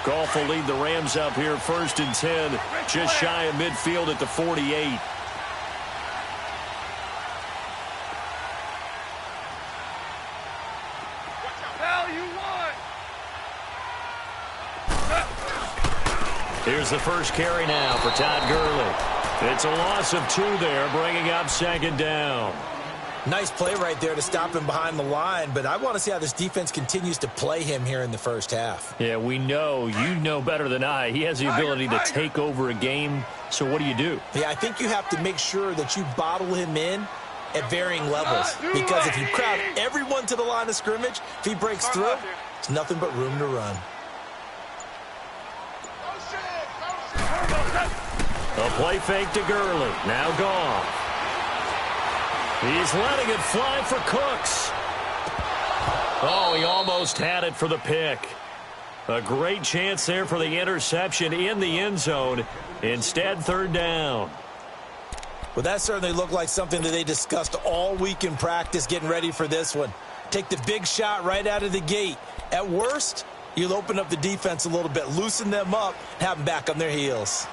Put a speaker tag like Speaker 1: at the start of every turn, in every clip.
Speaker 1: Goff will lead the Rams up here 1st and 10, just shy of midfield at the 48. Here's the first carry now for Todd Gurley. It's a loss of 2 there, bringing up 2nd down.
Speaker 2: Nice play right there to stop him behind the line, but I want to see how this defense continues to play him here in the first half.
Speaker 1: Yeah, we know. You know better than I. He has the ability to take over a game, so what do?
Speaker 2: Yeah, I think you have to make sure that you bottle him in at varying levels, because if you crowd everyone to the line of scrimmage, if he breaks through, it's nothing but room to run.
Speaker 1: A play fake to Gurley. Now Goff. He's letting it fly for Cooks. Oh, he almost had it for the pick. A great chance there for the interception in the end zone. Instead, 3rd down.
Speaker 2: Well, that certainly looked like something that they discussed all week in practice getting ready for this one. Take the big shot right out of the gate. At worst, you'll open up the defense a little bit, loosen them up, and have them back on their heels.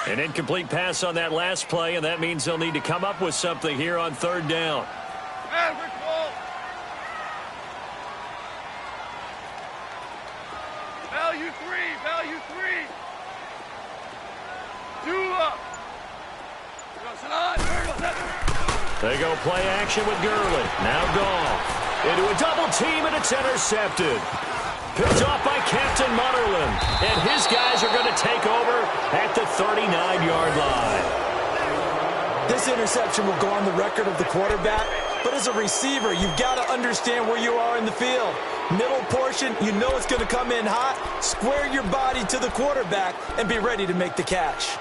Speaker 1: An incomplete pass on that last play, and that means they'll need to come up with something here on 3rd down.
Speaker 3: Value three. 2 up.
Speaker 1: They go play action with Gurley. Now Goff. Into a double team, and it's intercepted. Picked off by Captain Mutterland. And his guys are going to take over at the 39-yard line.
Speaker 2: This interception will go on the record of the quarterback, but as a receiver, you've got to understand where you are in the field. Middle portion, you know it's going to come in hot. Square your body to the quarterback and be ready to make the catch.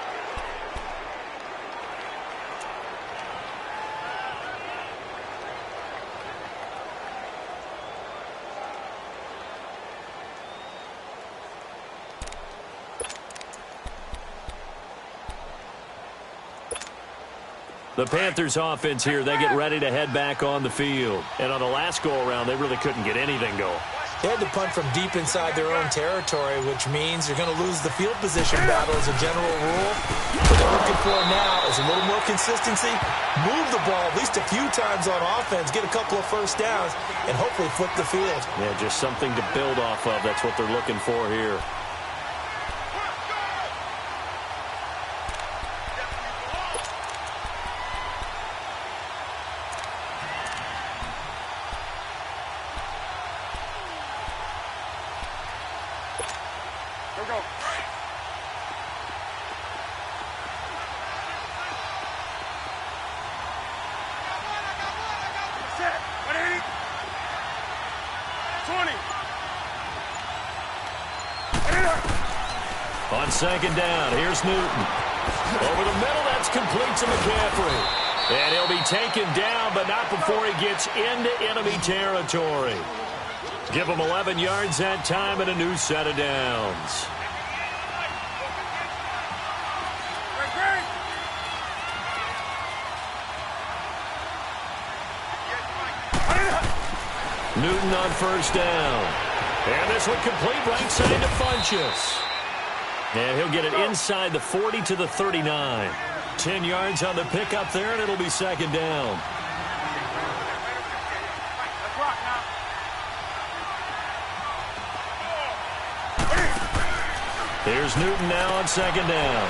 Speaker 1: The Panthers offense here, they get ready to head back on the field. And on the last go-around, they really couldn't get anything going.
Speaker 2: They had to punt from deep inside their own territory, which means you're going to lose the field position battle as a general rule. What they're looking for now is a little more consistency, move the ball at least a few times on offense, get a couple of first downs, and hopefully flip the field.
Speaker 1: Yeah, just something to build off of. That's what they're looking for here. On 2nd down, here's Newton. Over the middle, that's complete to McCaffrey. And he'll be taken down, but not before he gets into enemy territory. Give him 11 yards that time and a new set of downs. Newton on 1st down. And this one complete right side to Funchess. And he'll get it inside the 40 to the 39. 10 yards on the pickup there, and it'll be 2nd down. Here's Newton now on 2nd down.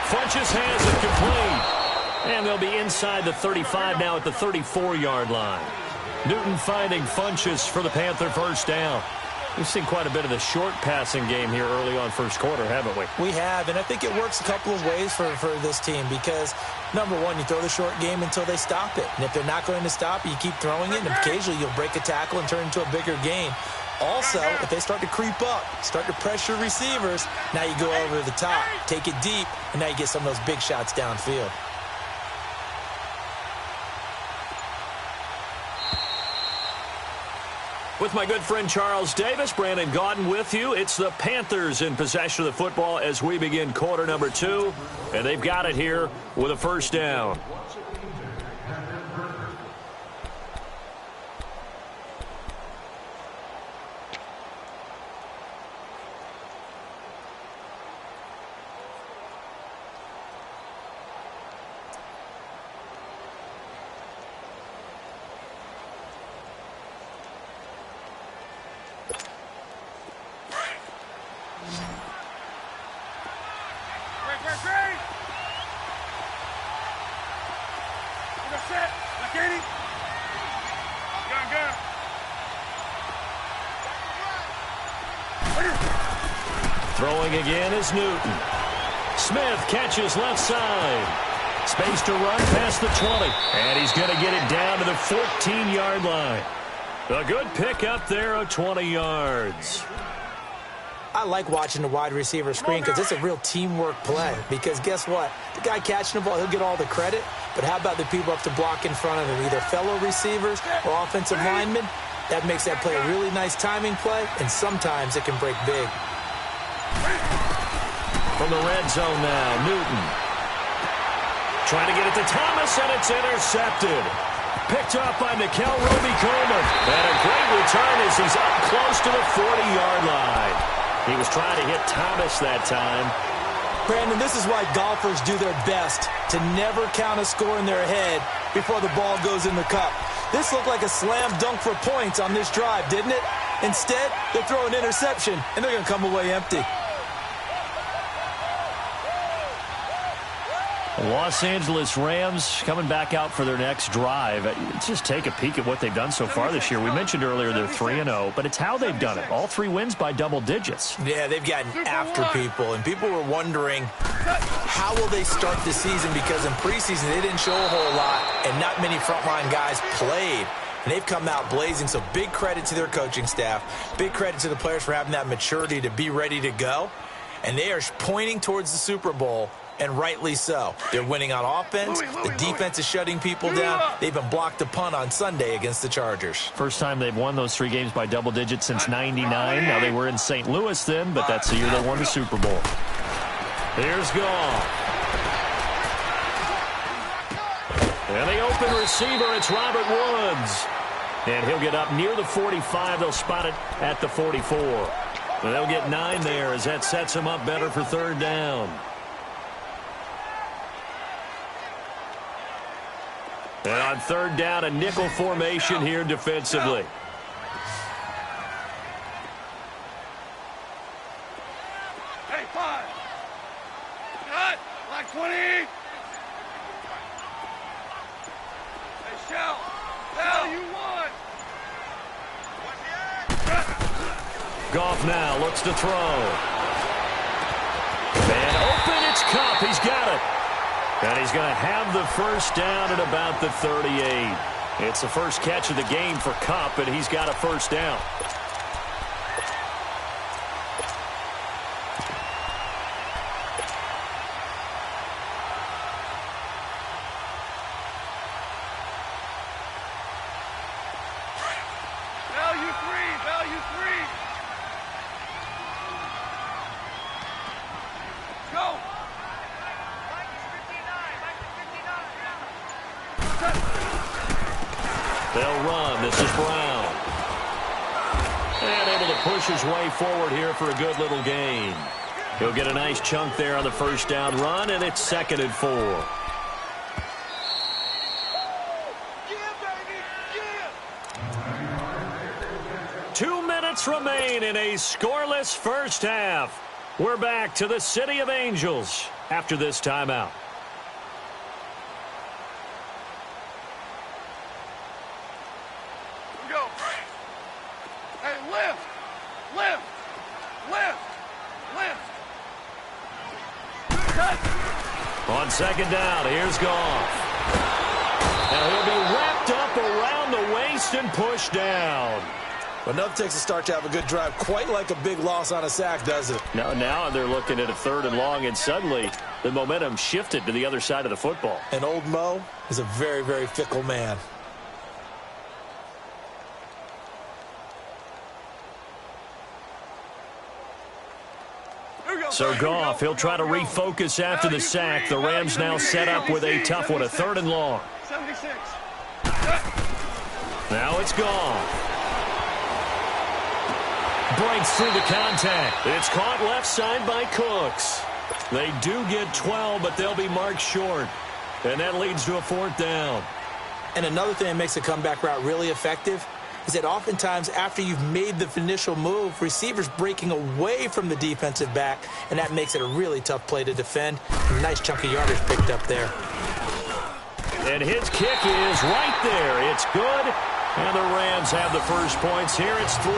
Speaker 1: Funchess has it complete. And they'll be inside the 35 now at the 34-yard line. Newton finding Funchess for the Panther 1st down. We've seen quite a bit of the short passing game here early on 1st quarter, haven't we?
Speaker 2: We have, and I think it works a couple of ways for this team because, number one, you throw the short game until they stop it. And if they're not going to stop it, you keep throwing it, and occasionally you'll break a tackle and turn it into a bigger gain. Also, if they start to creep up, start to pressure receivers, now you go over the top, take it deep, and now you get some of those big shots downfield.
Speaker 1: With my good friend Charles Davis, Brandon Gaudin with you. It's the Panthers in possession of the football as we begin quarter number 2. And they've got it here with a 1st down.
Speaker 3: set. McKinney. Gun.
Speaker 1: Throwing again is Newton. Smith catches left side. Space to run past the 20. And he's going to get it down to the 14-yard line. A good pick up there of 20 yards.
Speaker 2: I like watching the wide receiver screen because it's a real teamwork play. Because guess what? The guy catching the ball, he'll get all the credit. But how about the people up to block in front of him, either fellow receivers or offensive linemen? That makes that play a really nice timing play, and sometimes it can break big.
Speaker 1: From the red zone now, Newton. Trying to get it to Thomas, and it's intercepted. Picked up by Nickel Roby-Coleman. And a great return as he's up close to the 40-yard line. He was trying to hit Thomas that time.
Speaker 2: Brandon, this is why golfers do their best to never count a score in their head before the ball goes in the cup. This looked like a slam dunk for points on this drive, didn't it? Instead, they throw an interception, and they're going to come away empty.
Speaker 1: Los Angeles Rams coming back out for their next drive. Let's just take a peek at what they've done so far this year. We mentioned earlier they're 3-0, but it's how they've done it. All 3 wins by double digits.
Speaker 2: Yeah, they've gotten after people, and people were wondering how will they start the season, because in preseason they didn't show a whole lot, and not many frontline guys played. And they've come out blazing, so big credit to their coaching staff. Big credit to the players for having that maturity to be ready to go. And they are pointing towards the Super Bowl. And rightly so. They're winning on offense. The defense is shutting people down. They've been blocked a punt on Sunday against the Chargers.
Speaker 1: First time they've won those 3 games by double digits since '99. Now, they were in St. Louis then, but that's the year they won the Super Bowl. Here's Goff. And the open receiver, it's Robert Woods. And he'll get up near the 45. They'll spot it at the 44. They'll get 9 there as that sets him up better for 3rd down. And on 3rd down, a nickel formation here defensively.
Speaker 3: Hey, 5. Cut. Like 20. Hey, shout. Hell, you won.
Speaker 1: Goff now looks to throw. And open, it's Kupp. He's got it. And he's going to have the first down at about the 38. It's the first catch of the game for Kupp, and he's got a first down.
Speaker 3: Value 3. Value 3. Go.
Speaker 1: They'll run. This is Brown. And able to push his way forward here for a good little gain. He'll get a nice chunk there on the first down run, and it's 2nd and 4.
Speaker 3: Give, baby. Give.
Speaker 1: 2 minutes remain in a scoreless first half. We're back to the City of Angels after this timeout. On 2nd down, here's Goff. Now he'll be wrapped up around the waist and pushed down.
Speaker 2: Enough takes a start to have a good drive, quite like a big loss on a sack, does it?
Speaker 1: Now they're looking at a 3rd and long, and suddenly the momentum shifted to the other side of the football.
Speaker 2: And old Mo is a very, very fickle man.
Speaker 1: So Goff, he'll try to refocus after the sack. The Rams now set up with a tough one, a 3rd and long.
Speaker 3: 76.
Speaker 1: Now it's Goff. Breaks through the contact. It's caught left side by Cooks. They do get 12, but they'll be marked short. And that leads to a 4th down.
Speaker 2: And another thing that makes a comeback route really effective is that oftentimes after you've made the initial move, receivers breaking away from the defensive back, and that makes it a really tough play to defend. A nice chunk of yardage picked up there.
Speaker 1: And his kick is right there. It's good. And the Rams have the first points here. It's 3-0.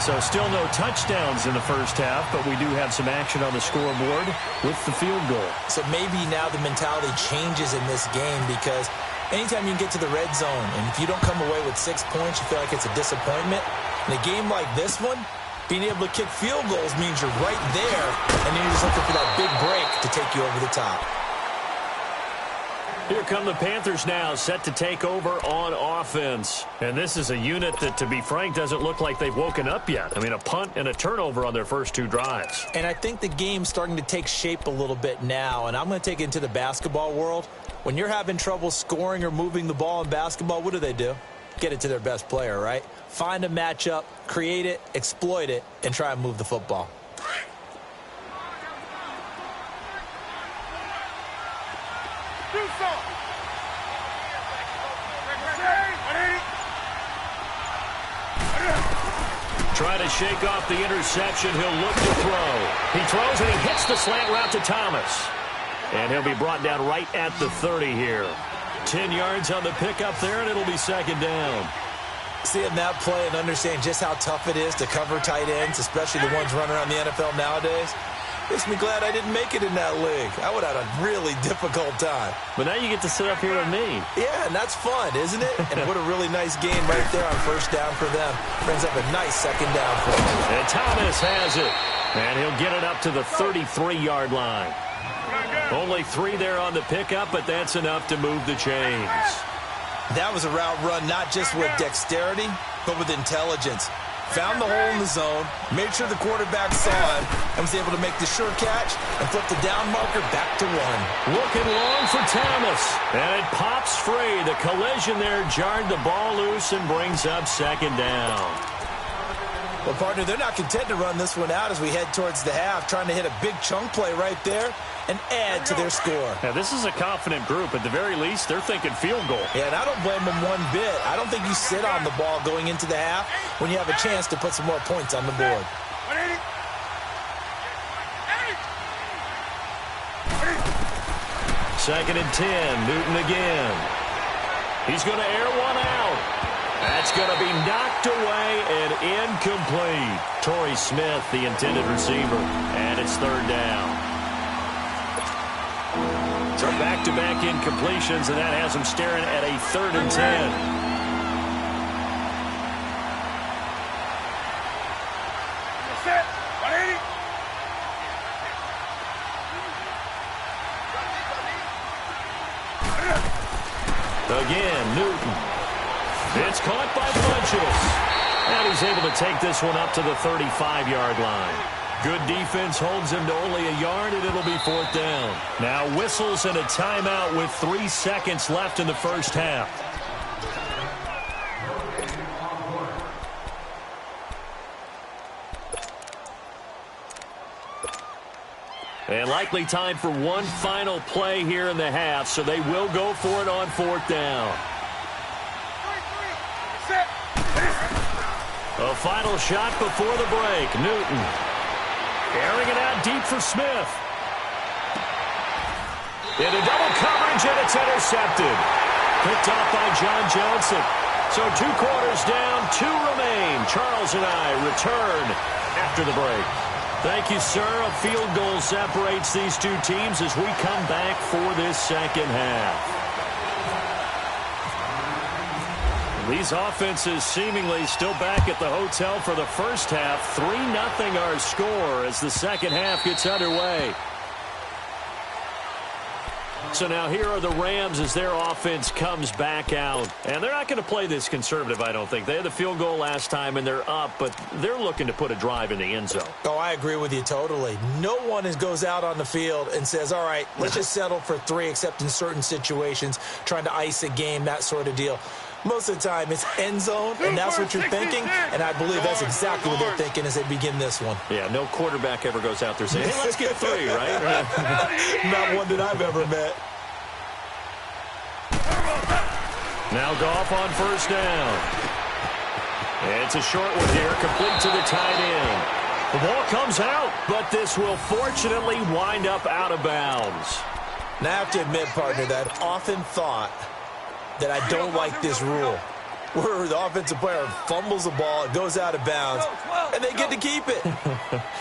Speaker 1: So still no touchdowns in the first half, but we do have some action on the scoreboard with the field goal. So
Speaker 2: maybe now the mentality changes in this game because anytime you get to the red zone and if you don't come away with 6 points, you feel like it's a disappointment. In a game like this one, being able to kick field goals means you're right there, and then you're just looking for that big break to take you over the top.
Speaker 1: Here come the Panthers now, set to take over on offense. And this is a unit that, to be frank, doesn't look like they've woken up yet. I mean, a punt and a turnover on their first 2 drives.
Speaker 2: And I think the game's starting to take shape a little bit now, and I'm going to take it into the basketball world. When you're having trouble scoring or moving the ball in basketball, what do? Get it to their best player, right? Find a matchup, create it, exploit it, and try and move the football.
Speaker 1: Try to shake off the interception. He'll look to throw. He throws and he hits the slant route to Thomas. And he'll be brought down right at the 30 here. 10 yards on the pickup there, and it'll be second down.
Speaker 2: Seeing that play and understanding just how tough it is to cover tight ends, especially the ones running around the NFL nowadays, makes me glad I didn't make it in that league. I would have had a really difficult time.
Speaker 1: But now you get to sit up here with me.
Speaker 2: Yeah, and that's fun, isn't it? And what a really nice game right there on first down for them. Brings up a nice second down for them.
Speaker 1: And Thomas has it. And he'll get it up to the 33-yard line. Only 3 there on the pickup, but that's enough to move the chains.
Speaker 2: That was a route run not just with dexterity, but with intelligence. Found the hole in the zone, made sure the quarterback saw him, and was able to make the sure catch and flip the down marker back to 1.
Speaker 1: Looking long for Thomas, and it pops free. The collision there jarred the ball loose and brings up second down.
Speaker 2: Well, partner, they're not content to run this one out as we head towards the half, trying to hit a big chunk play right there and add to their score.
Speaker 1: Now, this is a confident group. At the very least, they're thinking field goal.
Speaker 2: Yeah, and I don't blame them one bit. I don't think you sit on the ball going into the half when you have a chance to put some more points on the board.
Speaker 1: Second and 10, Newton again. He's going to air one out. That's going to be knocked away and incomplete. Torrey Smith, the intended receiver, and it's third down. So back-to-back incompletions, and that has him staring at a 3rd and 10. Again, Newton. It's caught by Funchess. And he's able to take this one up to the 35-yard line. Good defense holds him to only a yard, and it'll be 4th down. Now whistles and a timeout with 3 seconds left in the first half. And likely time for one final play here in the half, so they will go for it on 4th down. A final shot before the break. Newton airing it out deep for Smith. Into double coverage, and it's intercepted. Picked off by John Johnson. So 2 quarters down, 2 remain. Charles and I return after the break. Thank you, sir. A field goal separates these 2 teams as we come back for this second half. These offenses seemingly still back at the hotel for the first half. 3-0 our score as the second half gets underway. So now here are the Rams as their offense comes back out. And they're not going to play this conservative, I don't think. They had the field goal last time, and they're up, but they're looking to put a drive in the end zone.
Speaker 2: Oh, I agree with you totally. No one goes out on the field and says, all right, let's just settle for 3, except in certain situations, trying to ice a game, that sort of deal. Most of the time, it's end zone, and that's what you're thinking, and I believe that's exactly what they're thinking as they begin this one.
Speaker 1: Yeah, no quarterback ever goes out there saying, hey, let's get 3, right?
Speaker 2: Not one that I've ever met.
Speaker 1: Now Goff on first down. It's a short one here, complete to the tight end. The ball comes out, but this will fortunately wind up out of bounds.
Speaker 2: Now, I have to admit, partner, that I've often thought that I don't like this rule, where the offensive player fumbles the ball, it goes out of bounds, and they get to keep it.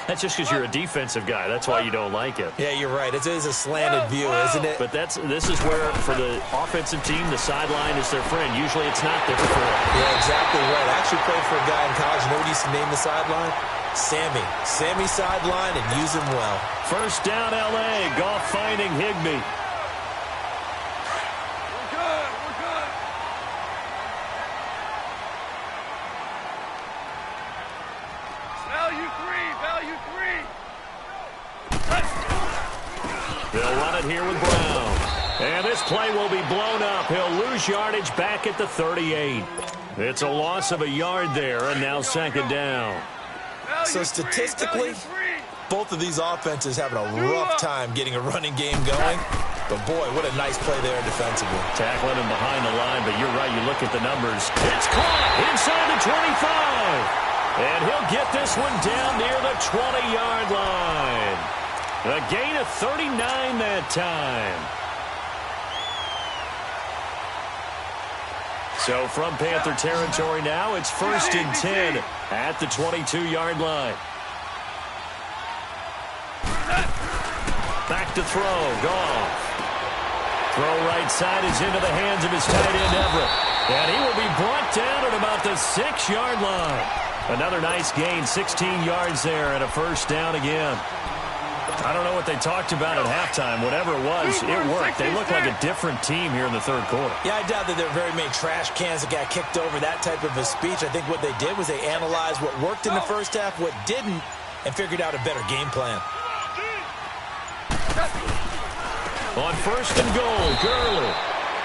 Speaker 1: That's just because you're a defensive guy. That's why you don't like it.
Speaker 2: Yeah, you're right. It is a slanted view, isn't it?
Speaker 1: But this is where, for the offensive team, the sideline is their friend. Usually it's not their friend.
Speaker 2: Yeah, exactly right. I actually played for a guy in college. You know what he used to name the sideline? Sammy. Sammy sideline, and use him well.
Speaker 1: First down, L.A. Goff finding Higbee. They'll run it here with Brown. And this play will be blown up. He'll lose yardage back at the 38. It's a loss of a yard there, and now second down.
Speaker 2: So statistically, both of these offenses having a rough time getting a running game going. But, boy, what a nice play there defensively.
Speaker 1: Tackling him behind the line, but you're right. You look at the numbers. It's caught inside the 25. And he'll get this one down near the 20-yard line. A gain of 39 that time. So from Panther territory now, it's 1st and 10 at the 22-yard line. Back to throw. Goff. Throw right side is into the hands of his tight end, Everett. And he will be brought down at about the 6-yard line. Another nice gain, 16 yards there, and a first down again. I don't know what they talked about at halftime. Whatever it was, it worked. They look like a different team here in the third quarter.
Speaker 2: Yeah, I doubt that there are very many trash cans that got kicked over, that type of a speech. I think what they did was they analyzed what worked in the first half, what didn't, and figured out a better game plan.
Speaker 1: On 1st and goal, Gurley.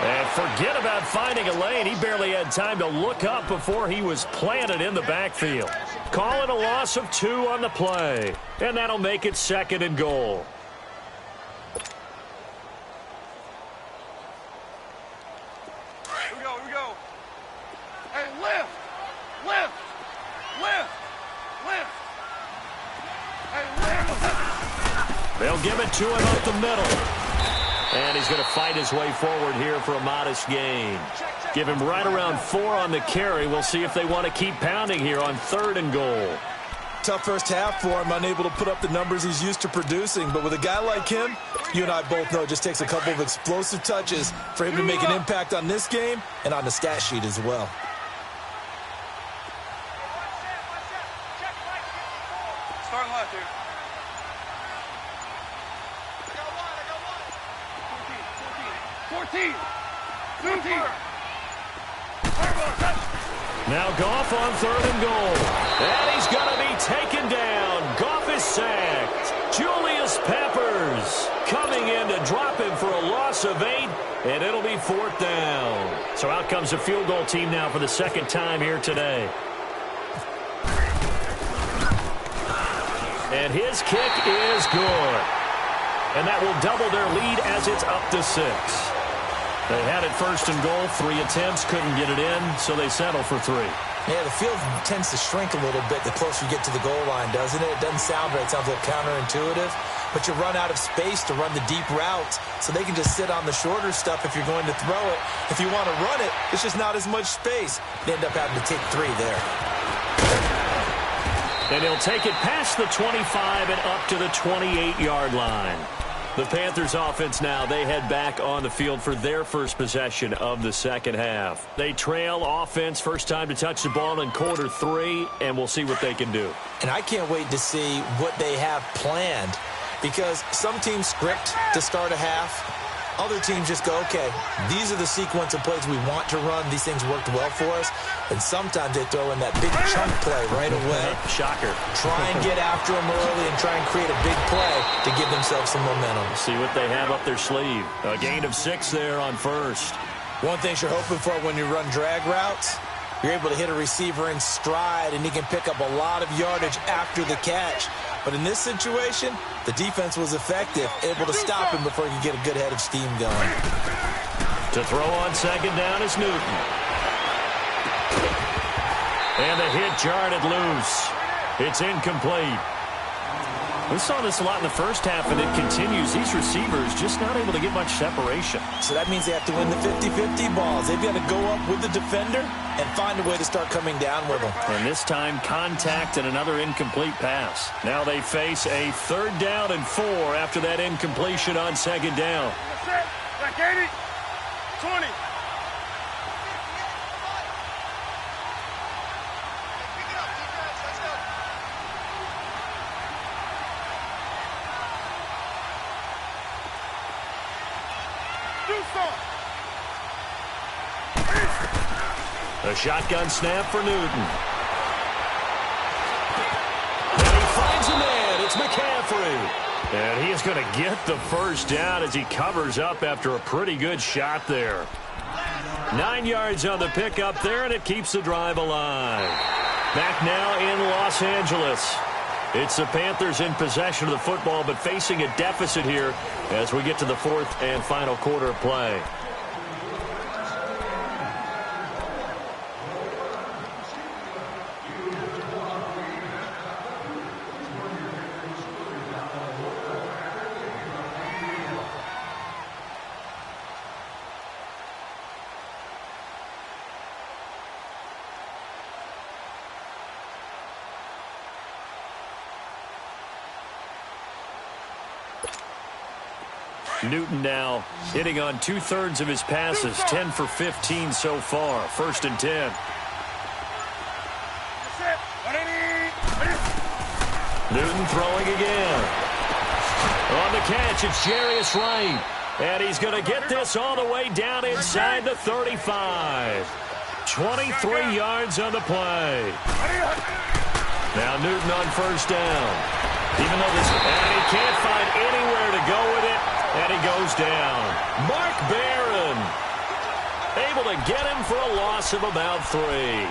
Speaker 1: And forget about finding a lane. He barely had time to look up before he was planted in the backfield. Call it a loss of 2 on the play. And that'll make it 2nd and goal.
Speaker 3: Here we go, here we go. Hey, lift! Lift! Lift! Lift! Hey, lift!
Speaker 1: They'll give it to him up the middle. And he's going to fight his way forward here for a modest gain. Give him right around 4 on the carry. We'll see if they want to keep pounding here on 3rd and goal.
Speaker 2: Tough first half for him, unable to put up the numbers he's used to producing. But with a guy like him, you and I both know it just takes a couple of explosive touches for him to make an impact on this game and on the stat sheet as well.
Speaker 3: Starting left here. 14. 15.
Speaker 1: Now Goff on 3rd and goal. And he's going to be taken down. Goff is sacked. Julius Peppers coming in to drop him for a loss of 8. And it'll be 4th down. So out comes the field goal team now for the 2nd time here today. And his kick is good. And that will double their lead as it's up to 6. They had it 1st and goal, 3 attempts, couldn't get it in, so they settle for 3.
Speaker 2: Yeah, the field tends to shrink a little bit the closer you get to the goal line, doesn't it? It doesn't sound right. It sounds a little counterintuitive. But you run out of space to run the deep routes, so they can just sit on the shorter stuff if you're going to throw it. If you want to run it, it's just not as much space. They end up having to take 3 there.
Speaker 1: And he'll take it past the 25 and up to the 28-yard line. The Panthers offense now, they head back on the field for their first possession of the second half. They trail offense, first time to touch the ball in quarter 3, and we'll see what they can do.
Speaker 2: And I can't wait to see what they have planned, because some teams script to start a half. Other teams just go, okay, these are the sequence of plays we want to run. These things worked well for us. And sometimes they throw in that big chunk play right away.
Speaker 1: Shocker.
Speaker 2: Try and get after them early and try and create a big play to give themselves some momentum.
Speaker 1: See what they have up their sleeve. A gain of 6 there on 1st.
Speaker 2: One thing you're hoping for when you run drag routes, you're able to hit a receiver in stride, and he can pick up a lot of yardage after the catch. But in this situation, the defense was effective, able to stop him before he could get a good head of steam going.
Speaker 1: To throw on 2nd down is Newton. And the hit jarred it loose. It's incomplete. We saw this a lot in the first half, and it continues. These receivers just not able to get much separation.
Speaker 2: So that means they have to win the 50-50 balls. They've got to go up with the defender and find a way to start coming down with them.
Speaker 1: And this time, contact and another incomplete pass. Now they face a 3rd down and 4 after that incompletion on 2nd down.
Speaker 3: Back 80. 20.
Speaker 1: A shotgun snap for Newton. And he finds a man. It's McCaffrey. And he is going to get the 1st down as he covers up after a pretty good shot there. 9 yards on the pickup there, and it keeps the drive alive. Back now in Los Angeles. It's the Panthers in possession of the football, but facing a deficit here as we get to the 4th and final quarter of play. Newton now hitting on 2/3 of his passes, 10 for 15 so far. 1st and 10. Newton throwing again. On the catch, it's Jarius Wright. And he's going to get this all the way down inside the 35. 23 yards on the play. Now Newton on 1st down. Even though this, and he can't find anywhere to go with it. And he goes down. Mark Barron able to get him for a loss of about 3.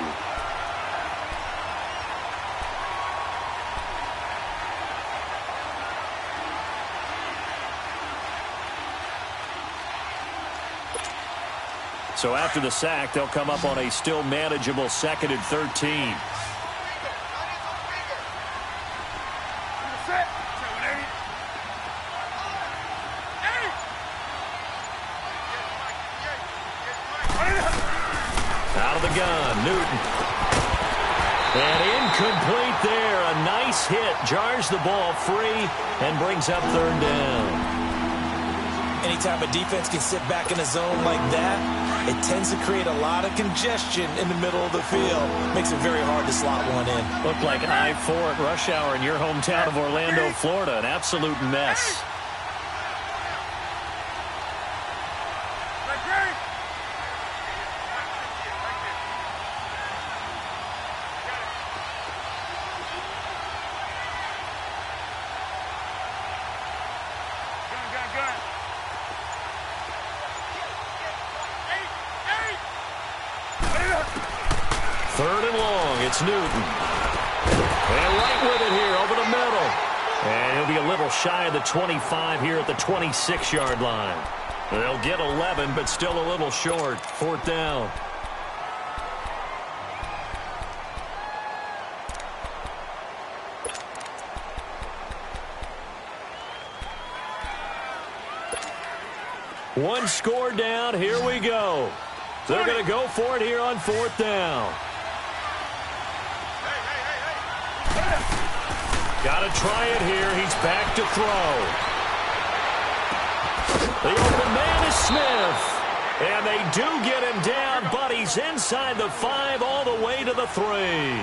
Speaker 1: So after the sack, they'll come up on a still manageable 2nd and 13. Out of the gun, Newton. And incomplete there. A nice hit. Jars the ball free and brings up 3rd down.
Speaker 2: Anytime a defense can sit back in a zone like that, it tends to create a lot of congestion in the middle of the field. Makes it very hard to slot one in.
Speaker 1: Looked like I-4 at rush hour in your hometown of Orlando, Florida. An absolute mess. Newton. And right with it here over the middle. And he'll be a little shy of the 25 here at the 26-yard line. They'll get 11, but still a little short. 4th down. One score down. Here we go. They're going to go for it here on 4th down. Got to try it here. He's back to throw. The open man is Smith. And they do get him down, but he's inside the 5 all the way to the 3.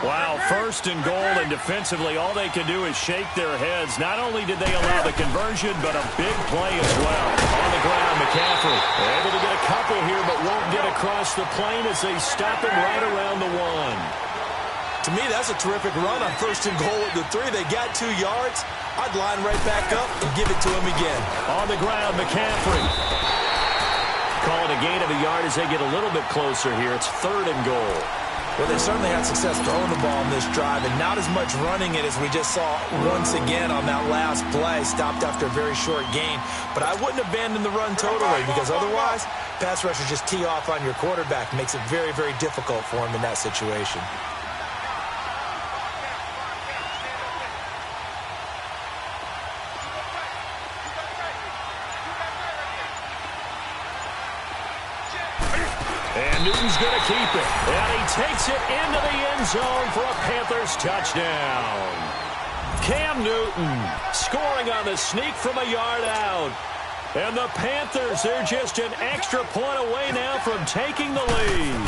Speaker 1: Wow, 1st and goal, and defensively all they can do is shake their heads. Not only did they allow the conversion, but a big play as well. On the ground, McCaffrey able to get a couple here, but won't get across the plane as they stop him right around the 1.
Speaker 2: To me, that's a terrific run on 1st and goal at the 3. They got 2 yards. I'd line right back up and give it to him again.
Speaker 1: On the ground, McCaffrey. Call it a gain of a yard as they get a little bit closer here. It's 3rd and goal.
Speaker 2: Well, they certainly had success throwing the ball in this drive, and not as much running it as we just saw once again on that last play. Stopped after a very short gain. But I wouldn't abandon the run totally, because otherwise, pass rushers just tee off on your quarterback. Makes it very, very difficult for him in that situation.
Speaker 1: And Newton's going to keep it. And he takes it into the end zone for a Panthers touchdown. Cam Newton scoring on the sneak from a yard out. And the Panthers, they're just an extra point away now from taking the lead.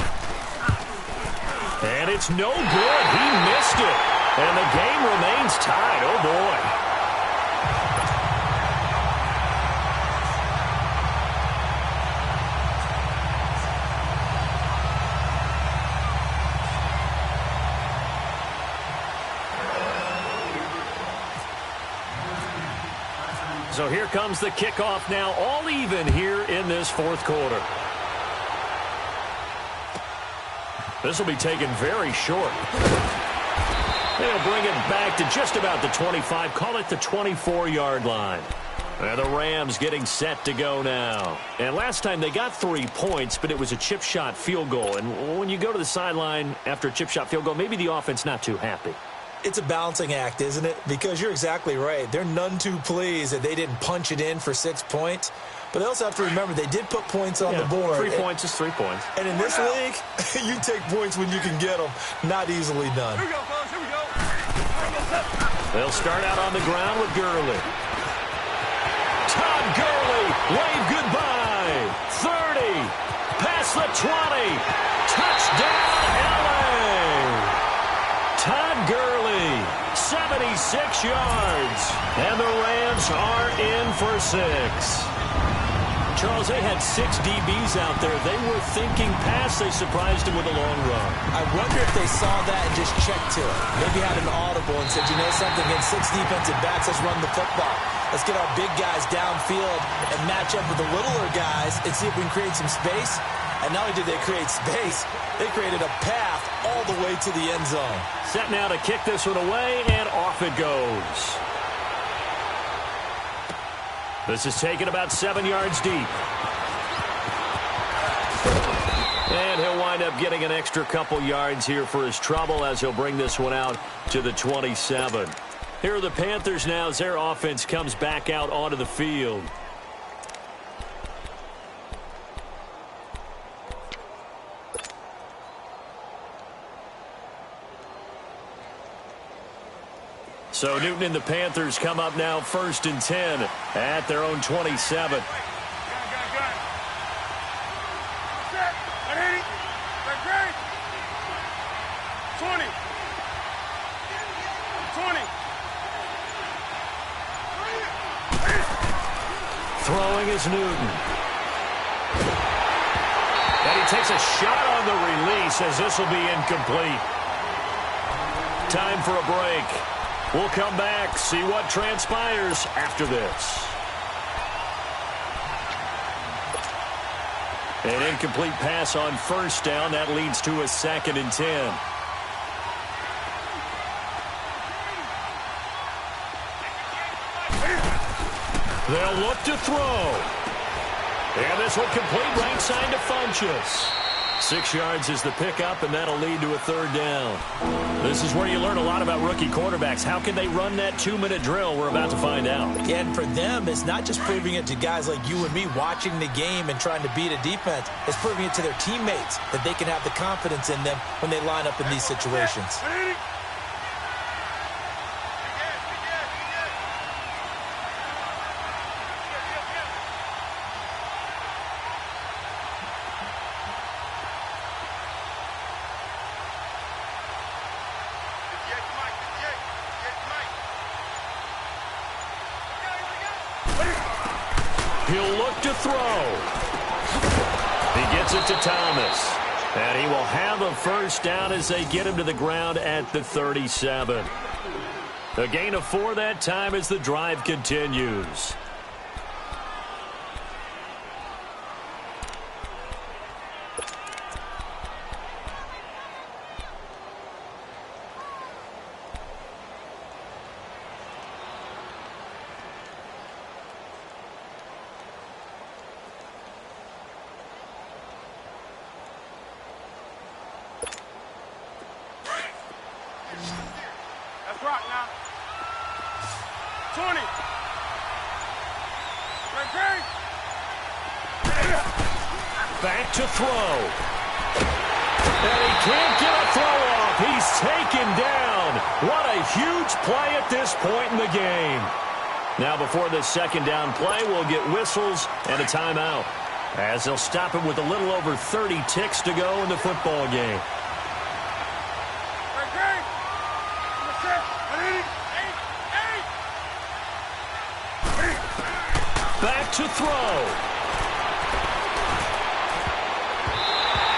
Speaker 1: And it's no good. He missed it. And the game remains tied. Oh, boy. So here comes the kickoff now, all even here in this fourth quarter. This will be taken very short. They'll bring it back to just about the 25, call it the 24-yard line. And the Rams getting set to go now. And last time they got 3 points, but it was a chip shot field goal. And when you go to the sideline after a chip shot field goal, maybe the offense not too happy.
Speaker 2: It's a balancing act, isn't it? Because you're exactly right. They're none too pleased that they didn't punch it in for 6 points. But they also have to remember they did put points on the board.
Speaker 1: 3 points is 3 points.
Speaker 2: And in this league, you take points when you can get them. Not easily done.
Speaker 3: Here we go, fellas. Here we go.
Speaker 1: They'll start out on the ground with Gurley. Todd Gurley, wave goodbye. 30, past the 20. Touchdown, LA. Todd Gurley, 76 yards. And the Rams are in for 6. Charles, they had 6 DBs out there. They were thinking pass. They surprised him with a long run.
Speaker 2: I wonder if they saw that and just checked to it. Maybe had an audible and said, you know something, against 6 defensive backs, let's run the football. Let's get our big guys downfield and match up with the littler guys and see if we can create some space. And not only did they create space, they created a path all the way to the end zone.
Speaker 1: Set now to kick this one away, and off it goes. This is taken about 7 yards deep. And he'll wind up getting an extra couple yards here for his trouble as he'll bring this one out to the 27. Here are the Panthers now as their offense comes back out onto the field. So Newton and the Panthers come up now 1st and 10 at their own 27.
Speaker 3: Got it. Set. I hit it. That's great. 20. 20.
Speaker 1: Throwing is Newton. And he takes a shot on the release as this will be incomplete. Time for a break. We'll come back, see what transpires after this. An incomplete pass on 1st down. That leads to a 2nd and 10. They'll look to throw. And this will complete right side to Funchess. 6 yards is the pickup, and that'll lead to a 3rd down. This is where you learn a lot about rookie quarterbacks. How can they run that 2-minute drill? We're about to find out.
Speaker 2: And for them, it's not just proving it to guys like you and me watching the game and trying to beat a defense. It's proving it to their teammates that they can have the confidence in them when they line up in these situations.
Speaker 1: He'll look to throw. He gets it to Thomas. And he will have a 1st down as they get him to the ground at the 37. A gain of 4 that time as the drive continues.
Speaker 3: Let's rock now. 20.
Speaker 1: Back to throw. And he can't get a throw off. He's taken down. What a huge play at this point in the game. Now before this second down play, we'll get whistles and a timeout, as they'll stop it with a little over 30 ticks to go in the football game. Back to throw.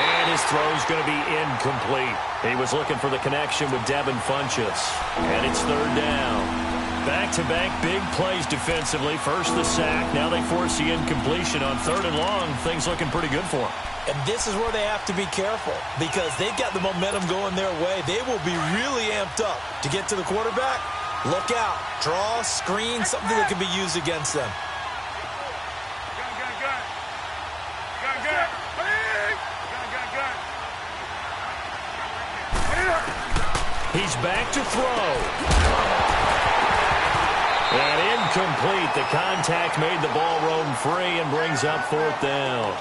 Speaker 1: And his throw's going to be incomplete. He was looking for the connection with Devin Funchess. And it's third down. Back-to-back big plays defensively. First the sack. Now they force the incompletion on third and long. Things looking pretty good for them.
Speaker 2: And this is where they have to be careful, because they've got the momentum going their way. They will be really amped up to get to the quarterback. Look out. Draw, screen, something that can be used against them.
Speaker 1: He's back to throw. And incomplete. The contact made the ball roam free and brings up fourth down.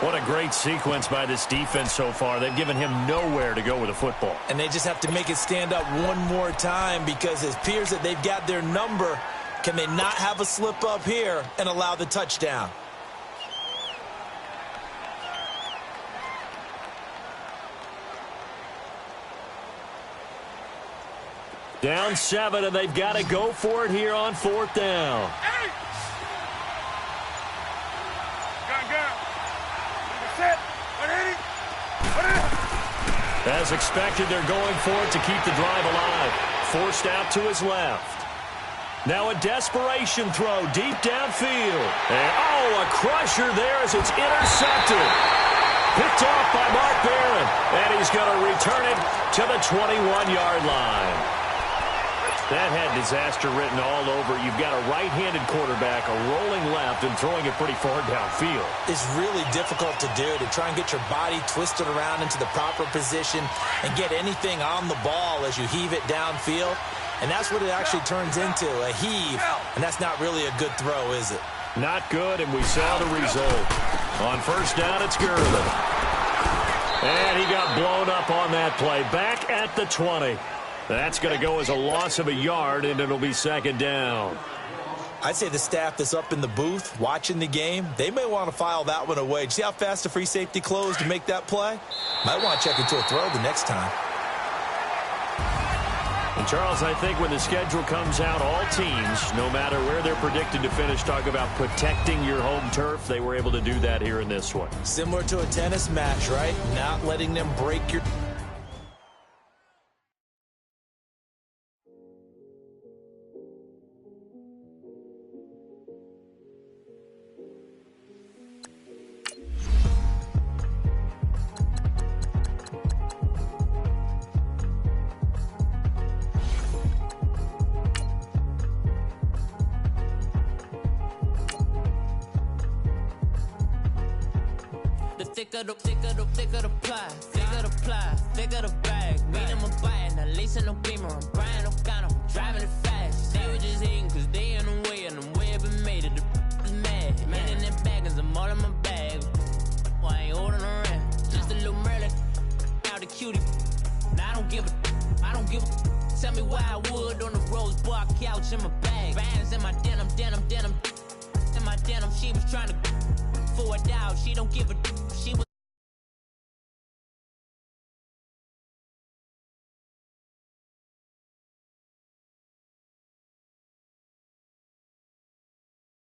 Speaker 1: What a great sequence by this defense so far. They've given him nowhere to go with the football.
Speaker 2: And they just have to make it stand up one more time, because it appears that they've got their number. Can they not have a slip up here and allow the touchdown?
Speaker 1: Down 7, and they've got to go for it here on fourth down. As expected, they're going for it to keep the drive alive. Forced out to his left. Now a desperation throw deep downfield. And, oh, a crusher there as it's intercepted. Picked off by Mark Barron. And he's going to return it to the 21-yard line. That had disaster written all over. You've got a right-handed quarterback, a rolling left, and throwing it pretty far downfield.
Speaker 2: It's really difficult to do, to try and get your body twisted around into the proper position and get anything on the ball as you heave it downfield. And that's what it actually turns into, a heave. And that's not really a good throw, is it?
Speaker 1: Not good, and we saw the result. On first down, it's Gurley. And he got blown up on that play. Back at the 20. That's going to go as a loss of a yard, and it'll be second down.
Speaker 2: I'd say the staff that's up in the booth watching the game, they may want to file that one away. Did you see how fast the free safety closed to make that play? Might want to check into a throw the next time.
Speaker 1: And Charles, I think when the schedule comes out, all teams, no matter where they're predicted to finish, talk about protecting your home turf. They were able to do that here in this one.
Speaker 2: Similar to a tennis match, right? Not letting them break your...
Speaker 4: Thicker the pie, thicker the bag. Meet them a bite, now lacing no beamer. I'm Brian O'Connor, driving it fast. They were just hating cause they in the way, and the way I've been made it, the is mad. Man in that bag, cause I'm all in my bag. Why I ain't holding around? Just a little Merlin, out the cutie. Now I don't give a. Tell me why I would on the rose bar couch in my bag. Bands in my denim. In my denim, she was trying to forward out. She don't give a.